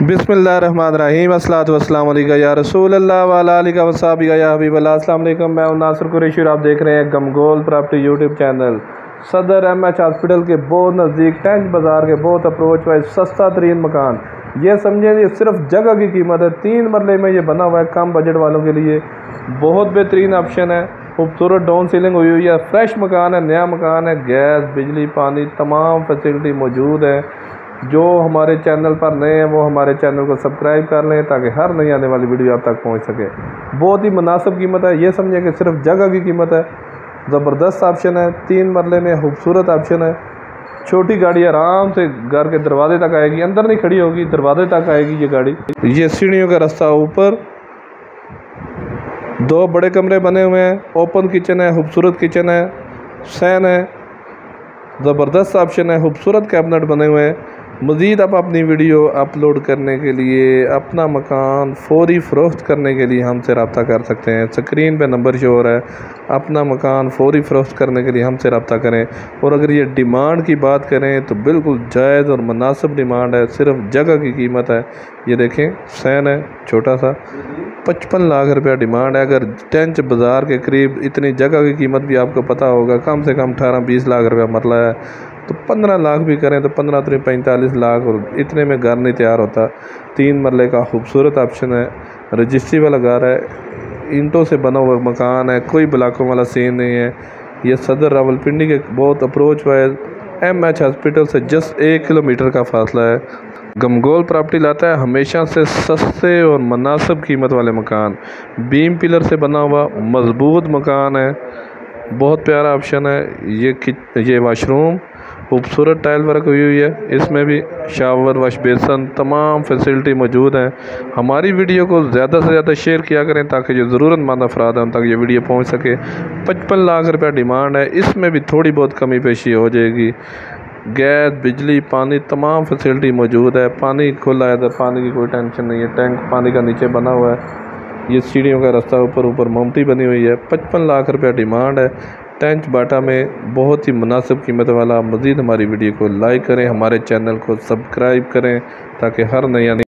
बिस्मिल्लाहिर्रहमानिर्रहीम अस्सलातु वस्सलामु अलैका या रसूल अल्लाह व अला आलिका व सहाबिका या हबीब अल्लाह। अस्सलाम वालेकुम। मैं नासिर कुरैशी और आप देख रहे हैं गमगोल प्रॉपर्टी यूट्यूब चैनल। सदर एमएच हॉस्पिटल के बहुत नज़दीक टैंक बाज़ार के बहुत अप्रोच वाइज सस्ता तरीन मकान। ये समझें ये सिर्फ जगह की कीमत है। 3 मरले में ये बना हुआ है कम बजट वालों के लिए। बहुत बेहतरीन ऑप्शन है। खूबसूरत डाउन सीलिंग हुई हुई है। फ्रेश मकान है, नया मकान है। गैस, बिजली, पानी तमाम फैसिलिटी मौजूद है। जो हमारे चैनल पर नए हैं वो हमारे चैनल को सब्सक्राइब कर लें ताकि हर नई आने वाली वीडियो आप तक पहुंच सके। बहुत ही मुनासिब कीमत है। ये समझें कि सिर्फ जगह की कीमत है। ज़बरदस्त ऑप्शन है। 3 मरले में खूबसूरत ऑप्शन है। छोटी गाड़ी आराम से घर के दरवाजे तक आएगी, अंदर नहीं खड़ी होगी, दरवाजे तक आएगी ये गाड़ी। ये सीढ़ियों का रास्ता ऊपर, 2 बड़े कमरे बने हुए हैं। ओपन किचन है, खूबसूरत किचन है, सैन है। ज़बरदस्त ऑप्शन है। खूबसूरत कैबिनेट बने हुए हैं। मज़ीद आप अपनी वीडियो अपलोड करने के लिए, अपना मकान फौरी फ़रोख्त करने के लिए हमसे रब्ता कर सकते हैं। स्क्रीन पे नंबर शो हो रहा है। अपना मकान फौरी फ़रोख्त करने के लिए हमसे रब्ता करें। और अगर ये डिमांड की बात करें तो बिल्कुल जायज़ और मुनासिब डिमांड है। सिर्फ जगह की कीमत है। ये देखें, सैन है छोटा सा, 55 लाख रुपया डिमांड है। अगर टेंच बाज़ार के करीब इतनी जगह की कीमत भी आपको पता होगा, कम से कम 18-20 लाख रुपया मरला है। तो 15 लाख भी करें तो 15 से 45 लाख, और इतने में घर नहीं तैयार होता। 3 मरले का खूबसूरत ऑप्शन है। रजिस्ट्री वाला घर है, ईंटों से बना हुआ मकान है, कोई ब्लॉकों वाला सीन नहीं है। ये सदर रावलपिंडी के बहुत अप्रोच वाइज एमएच हॉस्पिटल से जस्ट 1 किलोमीटर का फासला है। गमगोल प्रॉपर्टी लाता है हमेशा से सस्ते और मुनासिब कीमत वाले मकान। बीम पिलर से बना हुआ मजबूत मकान है। बहुत प्यारा ऑप्शन है। ये वाशरूम खूबसूरत टाइल वर्क हुई हुई है। इसमें भी शावर, वॉश बेसन तमाम फैसिलिटी मौजूद हैं। हमारी वीडियो को ज़्यादा से ज़्यादा शेयर किया करें ताकि जो ज़रूरतमंद अफराद हैं उन तक ये वीडियो पहुंच सके। 55 लाख रुपया डिमांड है। इसमें भी थोड़ी बहुत कमी पेशी हो जाएगी। गैस, बिजली, पानी तमाम फैसिलिटी मौजूद है। पानी खुला है, इधर पानी की कोई टेंशन नहीं है। टैंक पानी का नीचे बना हुआ है। ये सीढ़ियों का रास्ता ऊपर मोमटी बनी हुई है। 55 लाख रुपया डिमांड है। टेंच बाटा में बहुत ही मुनासिब कीमत वाला। मज़ीद हमारी वीडियो को लाइक करें, हमारे चैनल को सब्सक्राइब करें ताकि हर नई